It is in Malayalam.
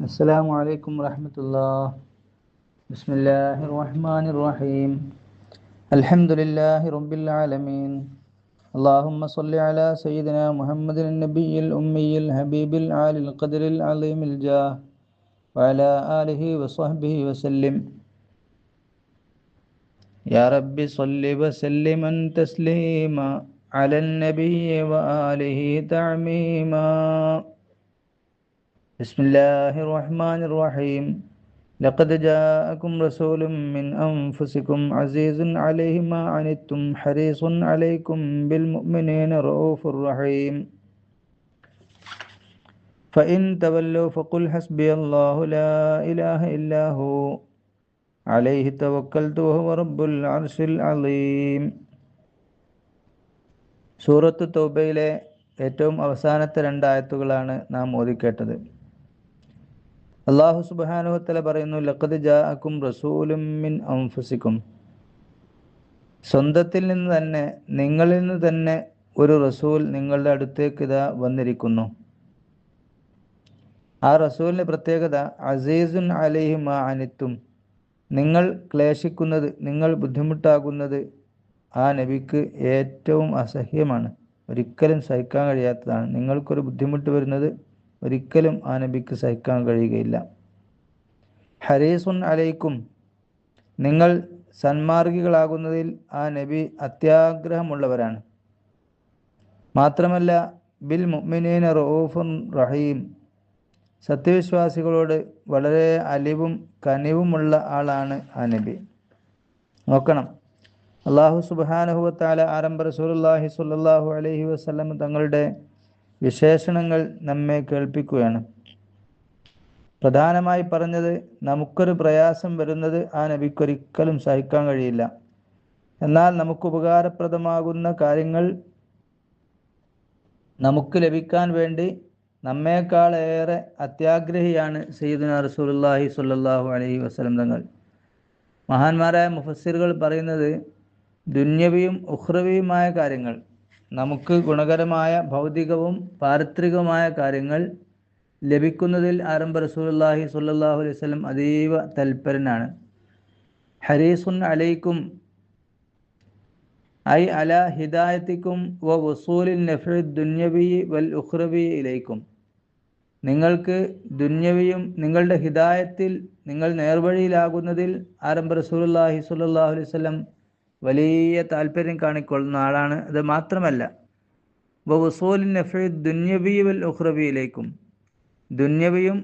السلام عليكم ورحمة الله. بسم الله الرحمن الرحيم. الحمد لله رب العالمين. اللهم صل على سيدنا محمد النبي الأمي الحبيب العالي القدر العظيم الجاه وعلى آله وصحبه وسلم. يا رب صل وسلم تسليما على النبي وآله تعميما. بسم الله الرحمن الرحيم. لقد جاءكم رسول من أنفسكم عزيز عليه ما عنتم حريص عليكم بالمؤمنين رؤوف رحيم. فإن تولوا فقل حسبي الله لا إله إلا هو عليه توكلت وهو رب العرش العظيم. സൂറത്ത് തൗബയിലെ ഏറ്റവും അവസാനത്തെ 2 ആയത്തുകളാണ് നാം ഓതിക്കേട്ടത്. അല്ലാഹു സുബ്ഹാനഹു വതആല പറയുന്നു, ലഖദ് ജാഅക്കും റസൂലും മിൻ അൻഫുസിക്കും, സ്വന്തത്തിൽ നിന്ന് തന്നെ, നിങ്ങളിൽ നിന്ന് തന്നെ ഒരു റസൂൽ നിങ്ങളുടെ അടുത്തേക്ക് ഇതാ വന്നിരിക്കുന്നു. ആ റസൂലിൻ്റെ പ്രത്യേകത അസീസുൻ അലൈഹി മാ അനിത്തും, നിങ്ങൾ ക്ലേശിക്കുന്നത്, നിങ്ങൾ ബുദ്ധിമുട്ടാകുന്നത് ആ നബിക്ക് ഏറ്റവും അസഹ്യമാണ്, ഒരിക്കലും സഹിക്കാൻ കഴിയാത്തതാണ്. നിങ്ങൾക്കൊരു ബുദ്ധിമുട്ട് വരുന്നത് ഒരിക്കലും ആ നബിക്ക് സഹിക്കാൻ കഴിയുകയില്ല. ഹരീസുൻ അലൈക്കും, നിങ്ങൾ സന്മാർഗികളാകുന്നതിൽ ആ നബി അത്യാഗ്രഹമുള്ളവരാണ്. മാത്രമല്ല ബിൽ മുഅ്മിനീന റഊഫുൻ റഹീം, സത്യവിശ്വാസികളോട് വളരെ അലിവും കനിവുമുള്ള ആളാണ് ആ നബി. നോക്കണം, അല്ലാഹു സുബ്ഹാനഹു വതആല ആരംഭ റസൂലുള്ളാഹി സ്വല്ലല്ലാഹു അലൈഹി വസല്ലം തങ്ങളുടെ വിശേഷണങ്ങൾ നമ്മെ കേൾപ്പിക്കുകയാണ്. പ്രധാനമായി പറഞ്ഞത്, നമുക്കൊരു പ്രയാസം വരുന്നത് ആ നബിക്കൊരിക്കലും സഹിക്കാൻ കഴിയില്ല. എന്നാൽ നമുക്ക് ഉപകാരപ്രദമാകുന്ന കാര്യങ്ങൾ നമുക്ക് ലഭിക്കാൻ വേണ്ടി നമ്മേക്കാളേറെ അത്യാഗ്രഹിയാണ് സയ്യിദുനാ റസൂലുള്ളാഹി സ്വല്ലല്ലാഹു അലൈഹി വസല്ലം തങ്ങൾ. മഹാന്മാരായ മുഫസ്സിറുകൾ പറയുന്നത്, ദുന്യവിയും ഉഖ്റവിയുമായ കാര്യങ്ങൾ, നമുക്ക് ഗുണകരമായ ഭൗതികവും പാരിത്രികവുമായ കാര്യങ്ങൾ ലഭിക്കുന്നതിൽ ആരംഭ റസൂലുള്ളാഹി സ്വല്ലല്ലാഹു അലൈഹി വസല്ലം അതീവ തൽപരനാണ്. ഹരീസുൻ അലൈക്കും ഐ അലാ ഹിദായത്തിക്കും വ വസൂലിൻ നഫ്ഇ ദുന്യവി വൽ ഉഖ്റവി ഇലൈക്കും, നിങ്ങൾക്ക് ദുന്യവിയും നിങ്ങളുടെ ഹിദായത്തിൽ, നിങ്ങൾ നേർവഴിയിലാകുന്നതിൽ ആരംഭ റസൂലുള്ളാഹി സ്വല്ലല്ലാഹു അലൈഹി വസല്ലം വലിയ താല്പര്യം കാണിക്കൊള്ളുന്ന ആളാണ്. അത് മാത്രമല്ല വ വസൂലിൻ നഫ്ഇ ദുന്യവി വൽ ഉഖ്റവി ഇലൈക്കും, ദുന്യവിയും